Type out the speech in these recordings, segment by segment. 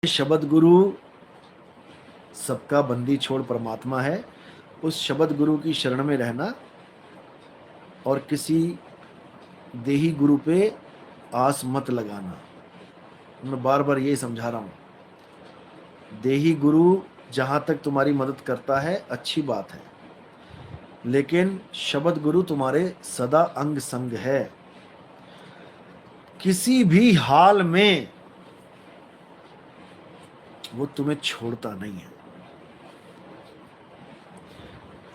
शब्द गुरु सबका बंदी छोड़ परमात्मा है। उस शब्द गुरु की शरण में रहना और किसी देही गुरु पे आस मत लगाना। मैं बार बार यही समझा रहा हूं। देही गुरु जहां तक तुम्हारी मदद करता है अच्छी बात है, लेकिन शब्द गुरु तुम्हारे सदा अंग संग है। किसी भी हाल में वो तुम्हें छोड़ता नहीं है।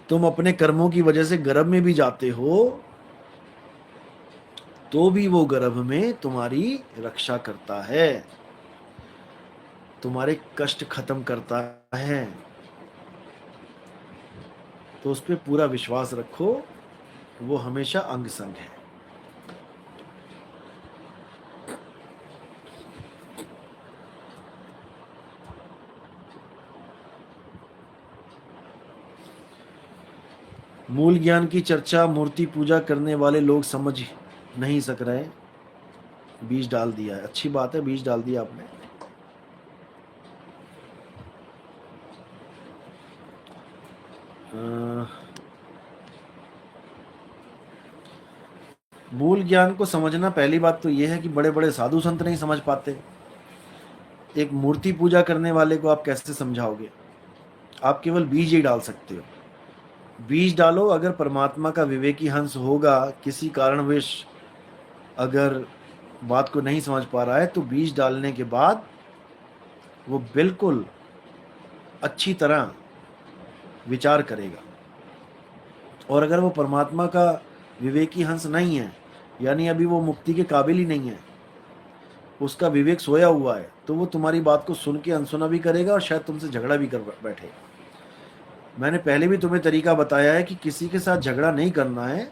तुम अपने कर्मों की वजह से गर्भ में भी जाते हो तो भी वो गर्भ में तुम्हारी रक्षा करता है, तुम्हारे कष्ट खत्म करता है। तो उस पर पूरा विश्वास रखो, वो हमेशा अंग संग है। मूल ज्ञान की चर्चा मूर्ति पूजा करने वाले लोग समझ नहीं सक रहे। बीज डाल दिया है, अच्छी बात है, बीज डाल दिया आपने। मूल ज्ञान को समझना, पहली बात तो यह है कि बड़े बड़े साधु संत नहीं समझ पाते। एक मूर्ति पूजा करने वाले को आप कैसे समझाओगे? आप केवल बीज ही डाल सकते हो। बीज डालो। अगर परमात्मा का विवेकी हंस होगा, किसी कारणवश अगर बात को नहीं समझ पा रहा है, तो बीज डालने के बाद वो बिल्कुल अच्छी तरह विचार करेगा। और अगर वो परमात्मा का विवेकी हंस नहीं है, यानी अभी वो मुक्ति के काबिल ही नहीं है, उसका विवेक सोया हुआ है, तो वो तुम्हारी बात को सुन के अनसुना भी करेगा और शायद तुमसे झगड़ा भी कर बैठे। मैंने पहले भी तुम्हें तरीका बताया है कि किसी के साथ झगड़ा नहीं करना है।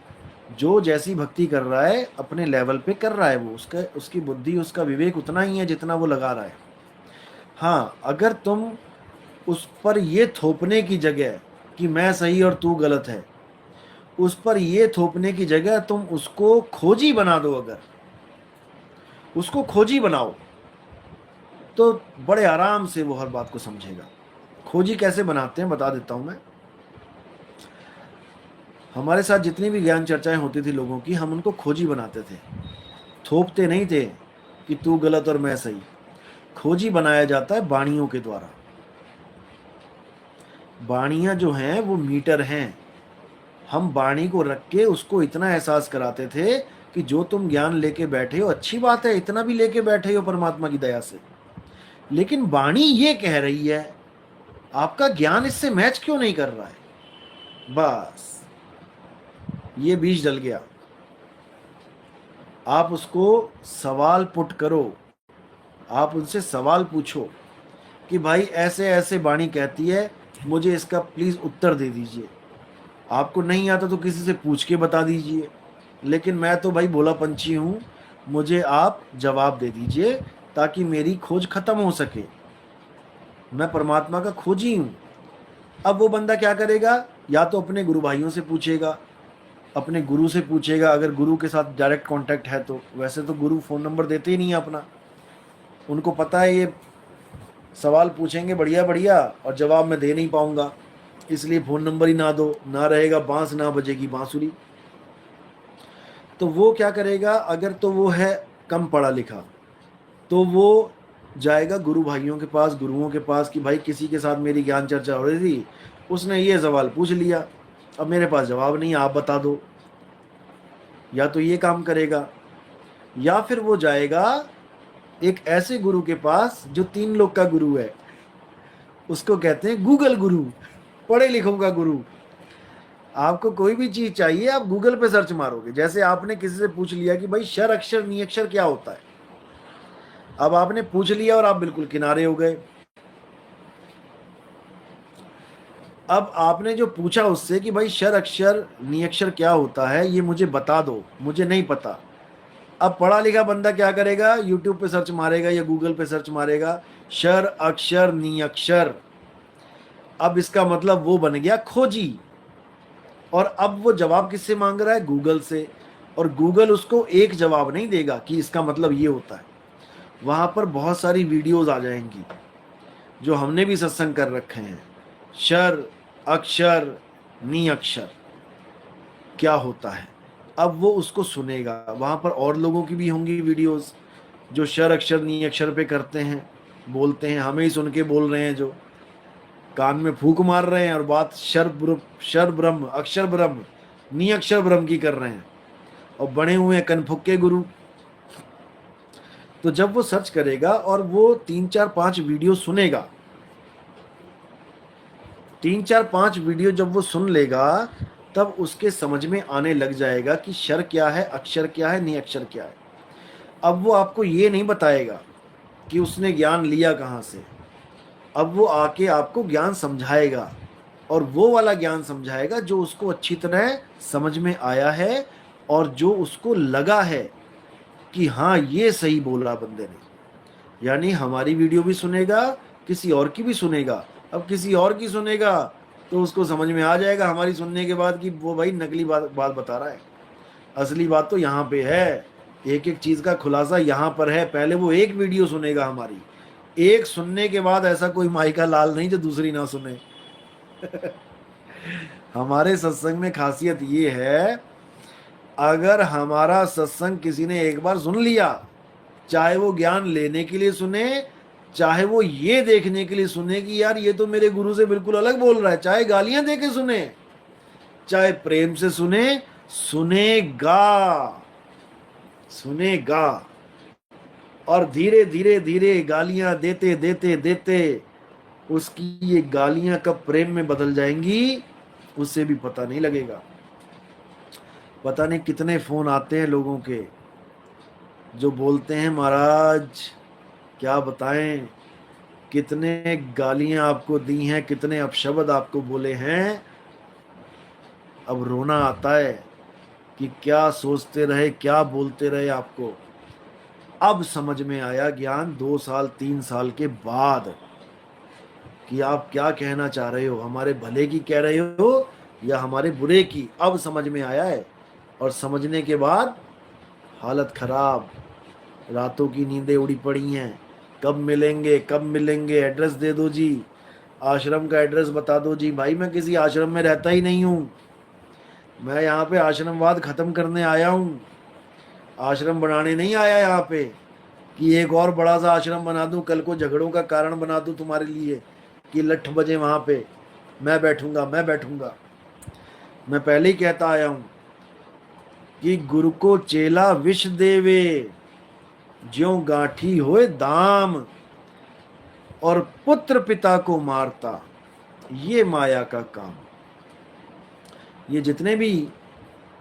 जो जैसी भक्ति कर रहा है अपने लेवल पे कर रहा है, वो उसकी बुद्धि, उसका विवेक उतना ही है जितना वो लगा रहा है। हाँ, अगर तुम उस पर ये थोपने की जगह कि मैं सही और तू गलत है, उस पर ये थोपने की जगह तुम उसको खोजी बना दो, अगर उसको खोजी बनाओ तो बड़े आराम से वो हर बात को समझेगा। खोजी कैसे बनाते हैं बता देता हूं मैं। हमारे साथ जितनी भी ज्ञान चर्चाएं होती थी लोगों की, हम उनको खोजी बनाते थे, थोपते नहीं थे कि तू गलत और मैं सही। खोजी बनाया जाता है बाणियों के द्वारा। बाणियां जो हैं वो मीटर हैं। हम बाणी को रख के उसको इतना एहसास कराते थे कि जो तुम ज्ञान लेके बैठे हो अच्छी बात है, इतना भी लेके बैठे हो परमात्मा की दया से, लेकिन बाणी ये कह रही है, आपका ज्ञान इससे मैच क्यों नहीं कर रहा है। बस ये बीज डल गया। आप उसको सवाल पुट करो, आप उनसे सवाल पूछो कि भाई ऐसे ऐसे बाणी कहती है, मुझे इसका प्लीज उत्तर दे दीजिए। आपको नहीं आता तो किसी से पूछ के बता दीजिए, लेकिन मैं तो भाई भोला पंछी हूं, मुझे आप जवाब दे दीजिए ताकि मेरी खोज खत्म हो सके। मैं परमात्मा का खोजी हूं। अब वो बंदा क्या करेगा? या तो अपने गुरु भाइयों से पूछेगा, अपने गुरु से पूछेगा, अगर गुरु के साथ डायरेक्ट कांटेक्ट है तो। वैसे तो गुरु फोन नंबर देते ही नहीं है अपना, उनको पता है ये सवाल पूछेंगे बढ़िया बढ़िया और जवाब मैं दे नहीं पाऊंगा, इसलिए फोन नंबर ही ना दो, ना रहेगा बांस ना बजेगी बांसुरी। तो वो क्या करेगा? अगर तो वो है कम पढ़ा लिखा, तो वो जाएगा गुरु भाइयों के पास, गुरुओं के पास कि भाई किसी के साथ मेरी ज्ञान चर्चा हो रही थी, उसने ये सवाल पूछ लिया, अब मेरे पास जवाब नहीं, आप बता दो। या तो ये काम करेगा, या फिर वो जाएगा एक ऐसे गुरु के पास जो 3 लोग का गुरु है, उसको कहते हैं गूगल गुरु, पढ़े लिखों का गुरु। आपको कोई भी चीज चाहिए आप गूगल पे सर्च मारोगे। जैसे आपने किसी से पूछ लिया कि भाई शर अक्षर नियक्षर क्या होता है, अब आपने पूछ लिया और आप बिल्कुल किनारे हो गए। अब आपने जो पूछा उससे कि भाई शर अक्षर नियक्षर क्या होता है, ये मुझे बता दो, मुझे नहीं पता। अब पढ़ा लिखा बंदा क्या करेगा? यूट्यूब पे सर्च मारेगा या गूगल पे सर्च मारेगा, शर अक्षर नियक्षर। अब इसका मतलब वो बन गया खोजी। और अब वो जवाब किससे मांग रहा है? गूगल से। और गूगल उसको एक जवाब नहीं देगा कि इसका मतलब ये होता है, वहां पर बहुत सारी वीडियोस आ जाएंगी, जो हमने भी सत्संग कर रखे हैं, क्षर अक्षर नी अक्षर क्या होता है। अब वो उसको सुनेगा, वहां पर और लोगों की भी होंगी वीडियोस जो क्षर अक्षर नी अक्षर पे करते हैं, बोलते हैं, हमें ही सुन के बोल रहे हैं, जो कान में फूंक मार रहे हैं और बात क्षर ब्रह्म अक्षर ब्रह्म नी अक्षर ब्रह्म की कर रहे हैं, और बने हुए हैं कनफुक्के गुरु। तो जब वो सर्च करेगा और वो 3 4 5 वीडियो सुनेगा, 3 4 5 वीडियो जब वो सुन लेगा, तब उसके समझ में आने लग जाएगा कि शर क्या है, अक्षर क्या है, नी अक्षर क्या है। अब वो आपको ये नहीं बताएगा कि उसने ज्ञान लिया कहाँ से, अब वो आके आपको ज्ञान समझाएगा, और वो वाला ज्ञान समझाएगा जो उसको अच्छी तरह समझ में आया है, और जो उसको लगा है कि हाँ ये सही बोला बंदे ने। यानी हमारी वीडियो भी सुनेगा, किसी और की भी सुनेगा। अब किसी और की सुनेगा तो उसको समझ में आ जाएगा हमारी सुनने के बाद कि वो भाई नकली बात बता रहा है, असली बात तो यहाँ पे है। एक एक चीज का खुलासा यहाँ पर है। पहले वो एक वीडियो सुनेगा हमारी, एक सुनने के बाद ऐसा कोई माई का लाल नहीं जो दूसरी ना सुने। हमारे सत्संग में खासियत ये है, अगर हमारा सत्संग किसी ने एक बार सुन लिया, चाहे वो ज्ञान लेने के लिए सुने, चाहे वो ये देखने के लिए सुने कि यार ये तो मेरे गुरु से बिल्कुल अलग बोल रहा है, चाहे गालियां दे के सुने, चाहे प्रेम से सुने, सुनेगा, सुनेगा। और धीरे धीरे धीरे गालियां देते देते देते उसकी ये गालियां कब प्रेम में बदल जाएंगी उससे भी पता नहीं लगेगा। पता नहीं कितने फोन आते हैं लोगों के जो बोलते हैं महाराज क्या बताएं, कितने गालियां आपको दी हैं, कितने अपशब्द आपको बोले हैं। अब रोना आता है कि क्या सोचते रहे, क्या बोलते रहे आपको। अब समझ में आया ज्ञान 2 साल 3 साल के बाद कि आप क्या कहना चाह रहे हो, हमारे भले की कह रहे हो या हमारे बुरे की। अब समझ में आया है, और समझने के बाद हालत खराब, रातों की नींदें उड़ी पड़ी हैं। कब मिलेंगे, कब मिलेंगे, एड्रेस दे दो जी, आश्रम का एड्रेस बता दो जी। भाई मैं किसी आश्रम में रहता ही नहीं हूँ, मैं यहाँ पे आश्रमवाद खत्म करने आया हूँ, आश्रम बनाने नहीं आया यहाँ पे कि एक और बड़ा सा आश्रम बना दूं, कल को झगड़ों का कारण बना दूं तुम्हारे लिए कि लठ बजे वहां पे मैं बैठूंगा, मैं बैठूंगा। मैं पहले ही कहता आया हूं कि गुरु को चेला विष देवे, ज्यों गांठी होए दाम, और पुत्र पिता को मारता, ये माया का काम। ये जितने भी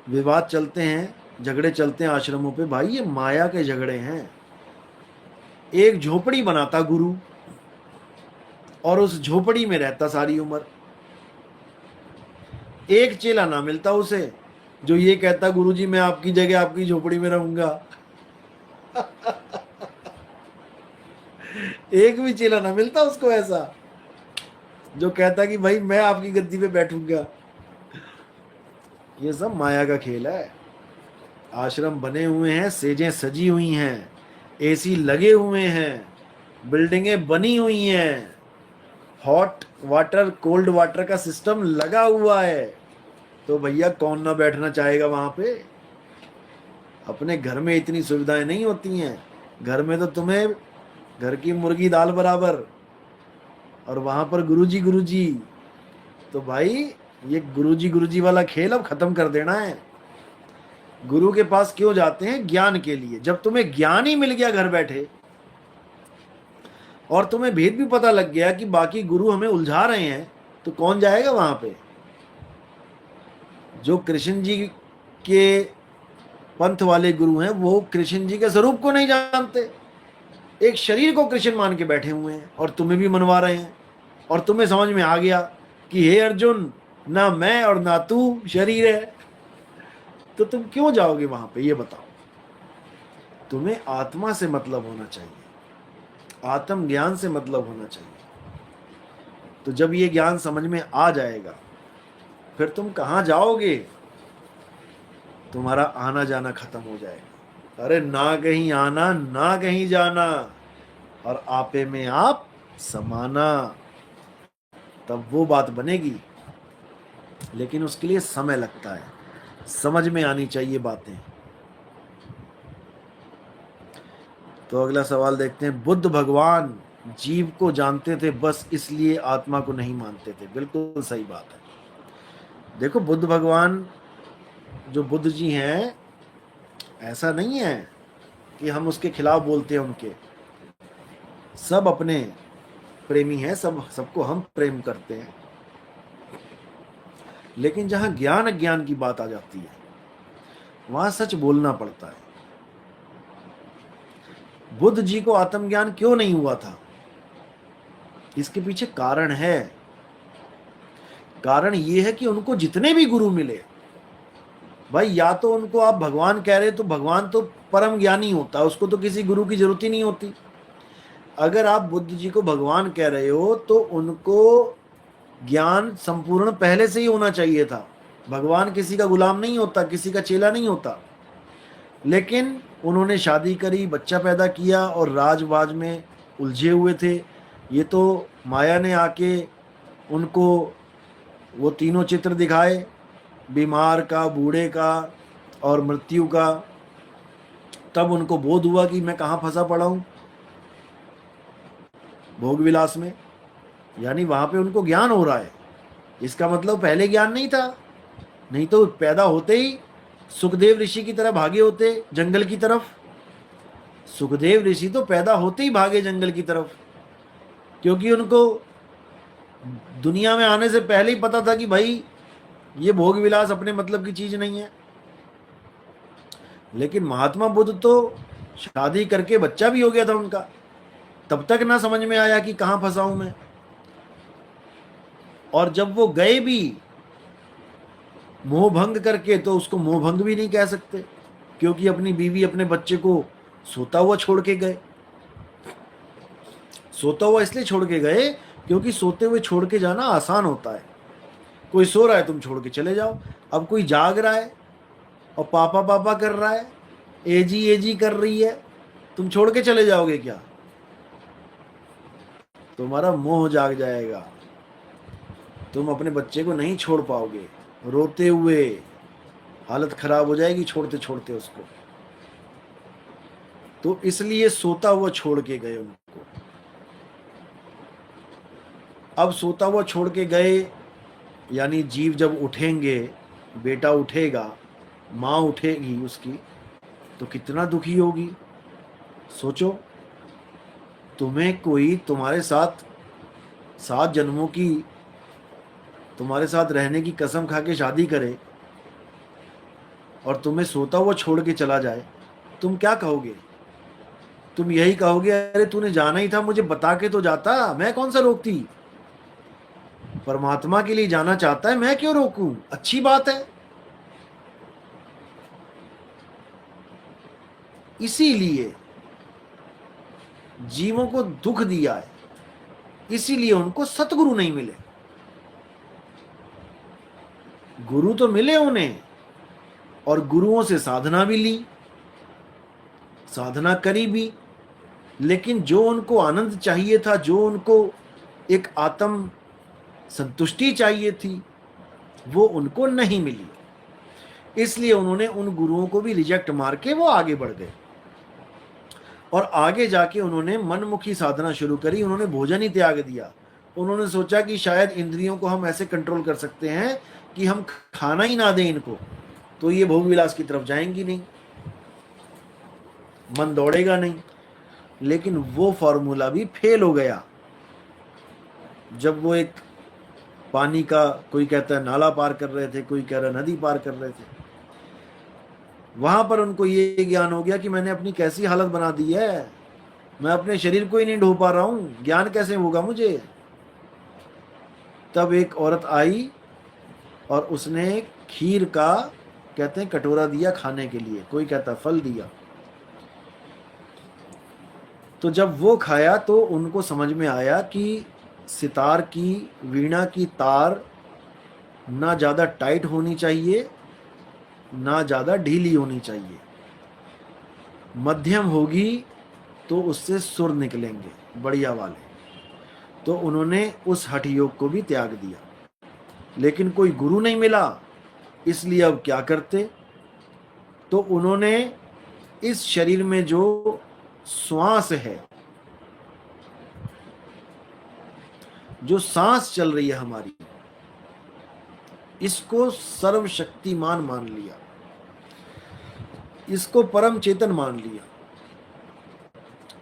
विवाद चलते हैं, झगड़े चलते हैं आश्रमों पे, भाई ये माया के झगड़े हैं। एक झोपड़ी बनाता गुरु और उस झोपड़ी में रहता सारी उम्र। एक चेला ना मिलता उसे जो ये कहता गुरुजी मैं आपकी जगह आपकी झोपड़ी में रहूंगा। एक भी चेला ना मिलता उसको ऐसा जो कहता कि भाई मैं आपकी गद्दी पे बैठूंगा। ये सब माया का खेल है। आश्रम बने हुए हैं, सेजें सजी हुई हैं, एसी लगे हुए हैं, बिल्डिंगें बनी हुई हैं, हॉट वाटर कोल्ड वाटर का सिस्टम लगा हुआ है, तो भैया कौन ना बैठना चाहेगा वहां पे। अपने घर में इतनी सुविधाएं नहीं होती हैं, घर में तो तुम्हें घर की मुर्गी दाल बराबर, और वहां पर गुरुजी गुरुजी। तो भाई ये गुरुजी वाला खेल अब खत्म कर देना है। गुरु के पास क्यों जाते हैं? ज्ञान के लिए। जब तुम्हें ज्ञान ही मिल गया घर बैठे, और तुम्हें भेद भी पता लग गया कि बाकी गुरु हमें उलझा रहे हैं, तो कौन जाएगा वहां पे? जो कृष्ण जी के पंथ वाले गुरु हैं वो कृष्ण जी के स्वरूप को नहीं जानते, एक शरीर को कृष्ण मान के बैठे हुए हैं, और तुम्हें भी मनवा रहे हैं। और तुम्हें समझ में आ गया कि हे अर्जुन, ना मैं और ना तू शरीर है, तो तुम क्यों जाओगे वहां पे? ये बताओ। तुम्हें आत्मा से मतलब होना चाहिए, आत्म ज्ञान से मतलब होना चाहिए। तो जब ये ज्ञान समझ में आ जाएगा, फिर तुम कहां जाओगे? तुम्हारा आना जाना खत्म हो जाएगा। अरे ना कहीं आना ना कहीं जाना, और आपे में आप समाना, तब वो बात बनेगी। लेकिन उसके लिए समय लगता है, समझ में आनी चाहिए बातें। तो अगला सवाल देखते हैं। बुद्ध भगवान जीव को जानते थे, बस इसलिए आत्मा को नहीं मानते थे। बिल्कुल सही बात है। देखो, बुद्ध भगवान जो बुद्ध जी हैं, ऐसा नहीं है कि हम उसके खिलाफ बोलते हैं। उनके सब अपने प्रेमी हैं, सबको हम प्रेम करते हैं। लेकिन जहां ज्ञान अज्ञान की बात आ जाती है, वहां सच बोलना पड़ता है। बुद्ध जी को आत्मज्ञान क्यों नहीं हुआ था? इसके पीछे कारण है। कारण ये है कि उनको जितने भी गुरु मिले, भाई, या तो उनको आप भगवान कह रहे, तो भगवान तो परम ज्ञानी होता है, उसको तो किसी गुरु की जरूरत ही नहीं होती। अगर आप बुद्ध जी को भगवान कह रहे हो, तो उनको ज्ञान संपूर्ण पहले से ही होना चाहिए था। भगवान किसी का गुलाम नहीं होता, किसी का चेला नहीं होता। लेकिन उन्होंने शादी करी, बच्चा पैदा किया और राजवाज में उलझे हुए थे। ये तो माया ने आके उनको वो तीनों चित्र दिखाए, बीमार का, बूढ़े का और मृत्यु का। तब उनको बोध हुआ कि मैं कहाँ फंसा पड़ा हूँ, भोग विलास में। यानी वहां पे उनको ज्ञान हो रहा है। इसका मतलब पहले ज्ञान नहीं था, नहीं तो पैदा होते ही सुखदेव ऋषि की तरह भागे होते जंगल की तरफ। सुखदेव ऋषि तो पैदा होते ही भागे जंगल की तरफ, क्योंकि उनको दुनिया में आने से पहले ही पता था कि भाई ये भोग विलास अपने मतलब की चीज नहीं है। लेकिन महात्मा बुद्ध तो शादी करके बच्चा भी हो गया था उनका, तब तक ना समझ में आया कि कहां फंसा हूं मैं। और जब वो गए भी मोह भंग करके, तो उसको मोह भंग भी नहीं कह सकते, क्योंकि अपनी बीवी अपने बच्चे को सोता हुआ छोड़ के गए। सोता हुआ इसलिए छोड़ के गए क्योंकि सोते हुए छोड़ के जाना आसान होता है। कोई सो रहा है, तुम छोड़ के चले जाओ। अब कोई जाग रहा है और पापा पापा कर रहा है, एजी कर रही है, तुम छोड़ के चले जाओगे क्या? तुम्हारा मोह जाग जाएगा, तुम अपने बच्चे को नहीं छोड़ पाओगे। रोते हुए हालत खराब हो जाएगी छोड़ते छोड़ते उसको। तो इसलिए सोता हुआ छोड़ के गए उनको। अब सोता हुआ छोड़ के गए, यानी जीव जब उठेंगे, बेटा उठेगा, माँ उठेगी उसकी, तो कितना दुखी होगी। सोचो, तुम्हें कोई तुम्हारे साथ 7 जन्मों की, तुम्हारे साथ रहने की कसम खा के शादी करे और तुम्हें सोता हुआ छोड़ के चला जाए, तुम क्या कहोगे? तुम यही कहोगे, अरे तूने जाना ही था, मुझे बता के तो जाता, मैं कौन सा रोकती। परमात्मा के लिए जाना चाहता है, मैं क्यों रोकूं, अच्छी बात है। इसीलिए जीवों को दुख दिया है, इसीलिए उनको सतगुरु नहीं मिले। गुरु तो मिले उन्हें, और गुरुओं से साधना भी ली, साधना करी भी, लेकिन जो उनको आनंद चाहिए था, जो उनको एक आत्म संतुष्टि चाहिए थी, वो उनको नहीं मिली। इसलिए उन्होंने उन गुरुओं को भी रिजेक्ट मार के वो आगे बढ़ गए। और आगे जाके उन्होंने मनमुखी साधना शुरू करी। उन्होंने भोजन ही त्याग दिया। उन्होंने सोचा कि शायद इंद्रियों को हम ऐसे कंट्रोल कर सकते हैं कि हम खाना ही ना दें इनको, तो ये भोग विलास की तरफ जाएंगी नहीं, मन दौड़ेगा नहीं। लेकिन वो फॉर्मूला भी फेल हो गया। जब वो एक पानी का, कोई कहता है नाला पार कर रहे थे, कोई कह रहा है नदी पार कर रहे थे, वहां पर उनको ये ज्ञान हो गया कि मैंने अपनी कैसी हालत बना दी है, मैं अपने शरीर को ही नहीं ढो पा रहा हूं, ज्ञान कैसे होगा मुझे। तब एक औरत आई और उसने खीर का, कहते हैं, कटोरा दिया खाने के लिए, कोई कहता फल दिया। तो जब वो खाया तो उनको समझ में आया कि सितार की, वीणा की तार ना ज़्यादा टाइट होनी चाहिए, ना ज़्यादा ढीली होनी चाहिए, मध्यम होगी तो उससे सुर निकलेंगे बढ़िया वाले। तो उन्होंने उस हठ योग को भी त्याग दिया। लेकिन कोई गुरु नहीं मिला, इसलिए अब क्या करते, तो उन्होंने इस शरीर में जो श्वास है, जो सांस चल रही है हमारी, इसको सर्वशक्तिमान मान लिया, इसको परम चेतन मान लिया,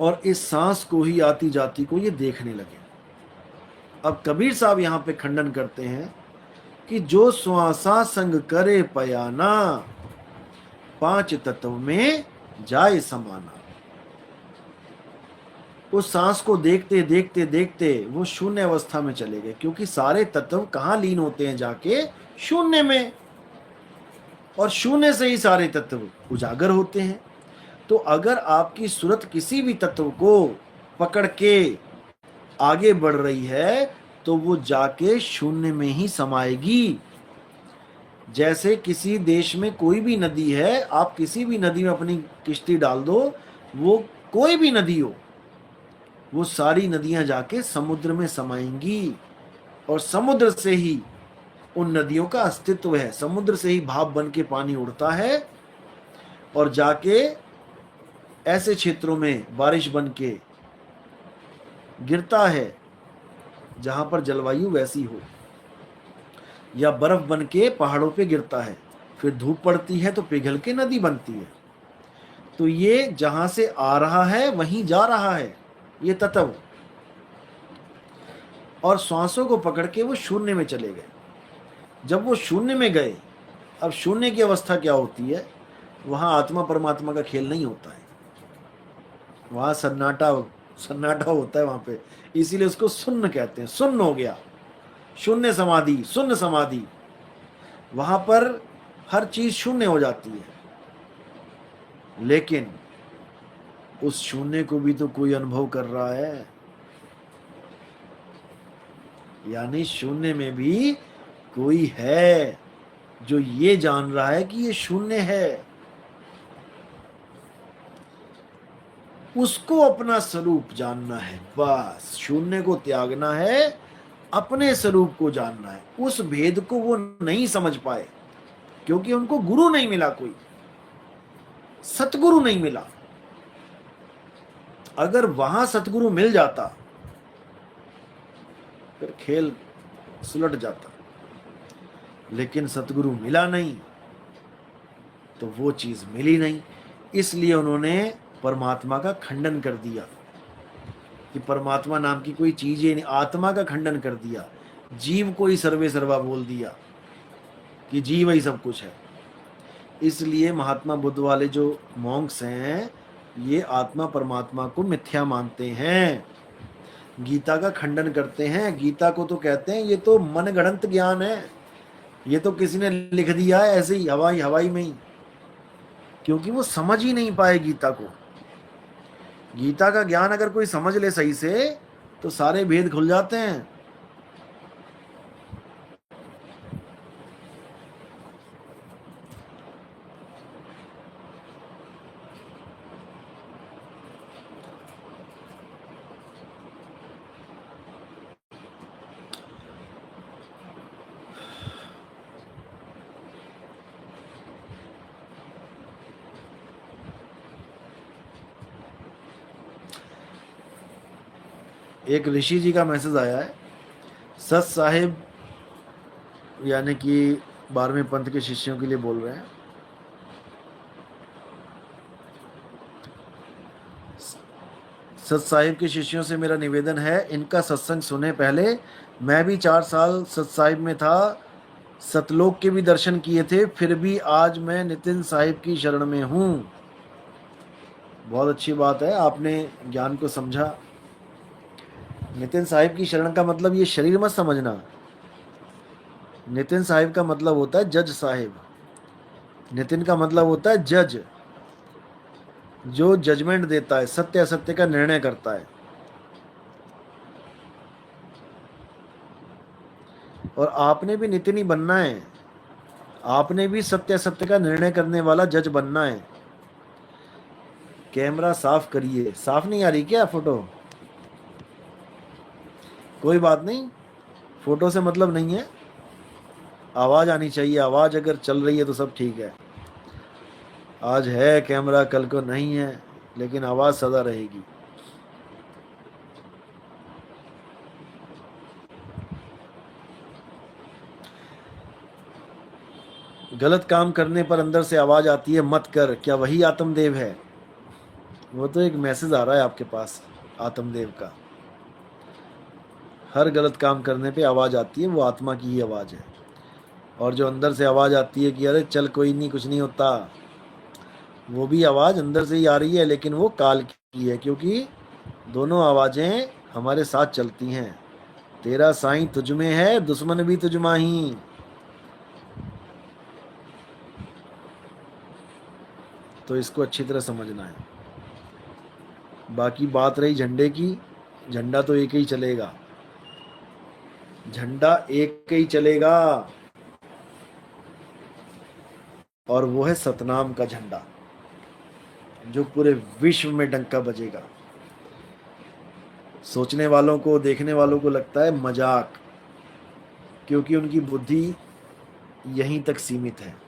और इस सांस को ही आती जाती को ये देखने लगे। अब कबीर साहब यहां पे खंडन करते हैं कि जो श्वासा संग करे पयाना, पांच तत्व में जाए समाना। उस सांस को देखते देखते देखते वो शून्य अवस्था में चले गए, क्योंकि सारे तत्व कहां लीन होते हैं, जाके शून्य में, और शून्य से ही सारे तत्व उजागर होते हैं। तो अगर आपकी सूरत किसी भी तत्व को पकड़ के आगे बढ़ रही है तो वो जाके शून्य में ही समाएगी। जैसे किसी देश में कोई भी नदी है, आप किसी भी नदी में अपनी किश्ती डाल दो, वो कोई भी नदी हो, वो सारी नदियां जाके समुद्र में समाएंगी, और समुद्र से ही उन नदियों का अस्तित्व है। समुद्र से ही भाप बन के पानी उड़ता है और जाके ऐसे क्षेत्रों में बारिश बन के गिरता है जहां पर जलवायु वैसी हो, या बर्फ बन के पहाड़ों पे गिरता है, फिर धूप पड़ती है तो पिघल के नदी बनती है। तो ये जहां से आ रहा है वहीं जा रहा है ये तत्व, और श्वासों को पकड़ के वो शून्य में चले गए। जब वो शून्य में गए, अब शून्य की अवस्था क्या होती है, वहां आत्मा परमात्मा का खेल नहीं होता है, वहां सन्नाटा सन्नाटा होता है वहां पे, इसीलिए उसको शून्य कहते हैं। शून्य हो गया, शून्य समाधि, शून्य समाधि, वहां पर हर चीज शून्य हो जाती है। लेकिन उस शून्य को भी तो कोई अनुभव कर रहा है, यानी शून्य में भी कोई है जो ये जान रहा है कि ये शून्य है। उसको अपना स्वरूप जानना है, बस शून्य को त्यागना है, अपने स्वरूप को जानना है। उस भेद को वो नहीं समझ पाए क्योंकि उनको गुरु नहीं मिला, कोई सतगुरु नहीं मिला। अगर वहां सतगुरु मिल जाता फिर खेल सुलट जाता, लेकिन सतगुरु मिला नहीं तो वो चीज मिली नहीं। इसलिए उन्होंने परमात्मा का खंडन कर दिया कि परमात्मा नाम की कोई चीज ही नहीं, आत्मा का खंडन कर दिया। जीव को ही सर्वे सर्वा बोल दिया कि जीव ही सब कुछ है। इसलिए महात्मा बुद्ध वाले जो मॉन्क्स हैं, ये आत्मा परमात्मा को मिथ्या मानते हैं, गीता का खंडन करते हैं। गीता को तो कहते हैं ये तो मनगढ़ंत ज्ञान है, ये तो किसी ने लिख दिया है ऐसे ही हवाई हवाई में ही, क्योंकि वो समझ ही नहीं पाए गीता को। गीता का ज्ञान अगर कोई समझ ले सही से तो सारे भेद खुल जाते हैं। एक ऋषि जी का मैसेज आया है, सत साहिब यानी कि 12वें पंथ के शिष्यों के लिए बोल रहे हैं। सत साहिब के शिष्यों से मेरा निवेदन है, इनका सत्संग सुने पहले। मैं भी 4 साल सत साहिब में था, सतलोक के भी दर्शन किए थे, फिर भी आज मैं नितिन साहिब की शरण में हूँ। बहुत अच्छी बात है, आपने ज्ञान को समझा। नितिन साहिब की शरण का मतलब ये शरीर मत समझना। नितिन साहिब का मतलब होता है जज साहिब। नितिन का मतलब होता है जज, जो जजमेंट देता है, सत्य असत्य का निर्णय करता है। और आपने भी नितिन ही बनना है, आपने भी सत्य असत्य का निर्णय करने वाला जज बनना है। कैमरा साफ करिए। साफ नहीं आ रही क्या फोटो? कोई बात नहीं, फोटो से मतलब नहीं है, आवाज आनी चाहिए। आवाज अगर चल रही है तो सब ठीक है। आज है कैमरा, कल को नहीं है, लेकिन आवाज सदा रहेगी। गलत काम करने पर अंदर से आवाज आती है मत कर, क्या वही आत्मदेव है? वो तो एक मैसेज आ रहा है आपके पास आत्मदेव का। हर गलत काम करने पे आवाज आती है, वो आत्मा की ही आवाज है। और जो अंदर से आवाज आती है कि अरे चल कोई नहीं, कुछ नहीं होता, वो भी आवाज अंदर से ही आ रही है, लेकिन वो काल की है, क्योंकि दोनों आवाजें हमारे साथ चलती हैं। तेरा साईं तुझ में है, दुश्मन भी तुझ माही। तो इसको अच्छी तरह समझना है। बाकी बात रही झंडे की, झंडा तो एक ही चलेगा, झंडा एक ही चलेगा, और वो है सतनाम का झंडा, जो पूरे विश्व में डंका बजेगा। सोचने वालों को, देखने वालों को लगता है मजाक, क्योंकि उनकी बुद्धि यहीं तक सीमित है।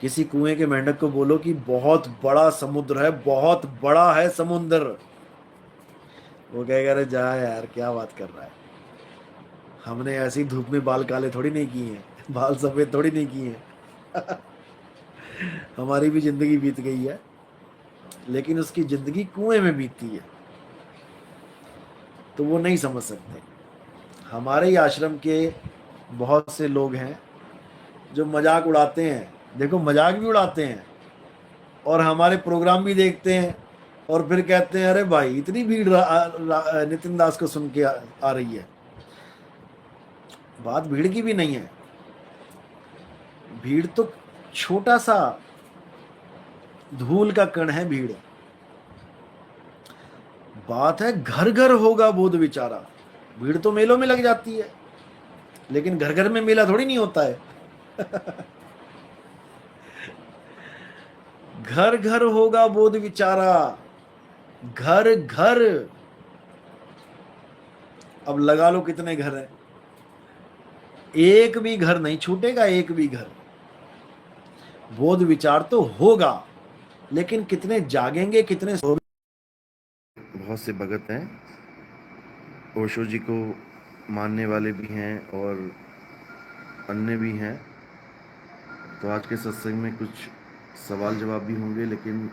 किसी कुएं के मेंढक को बोलो कि बहुत बड़ा समुद्र है, बहुत बड़ा है समुद्र, वो कहेगा अरे जा यार, क्या बात कर रहा है, हमने ऐसी धूप में बाल काले थोड़ी नहीं किए हैं, बाल सफेद थोड़ी नहीं किए हैं। हमारी भी जिंदगी बीत गई है, लेकिन उसकी जिंदगी कुएं में बीतती है, तो वो नहीं समझ सकते। हमारे ही आश्रम के बहुत से लोग हैं जो मजाक उड़ाते हैं, देखो मजाक भी उड़ाते हैं, और हमारे प्रोग्राम भी देखते हैं, और फिर कहते हैं अरे भाई इतनी भीड़ नितिन दास को सुन के आ रही है। बात भीड़ की भी नहीं है, भीड़ तो छोटा सा धूल का कण है भीड़। बात है घर घर होगा बोध विचारा। भीड़ तो मेलों में लग जाती है, लेकिन घर घर में मेला थोड़ी नहीं होता है। घर घर होगा बोध विचारा, घर घर। अब लगा लो कितने घर हैं, एक भी घर नहीं छूटेगा, एक भी घर। बोध विचार तो होगा, लेकिन कितने जागेंगे, कितने बहुत से भगत हैं, ओशो जी को मानने वाले भी हैं और अन्य भी हैं। तो आज के सत्संग में कुछ सवाल जवाब भी होंगे, लेकिन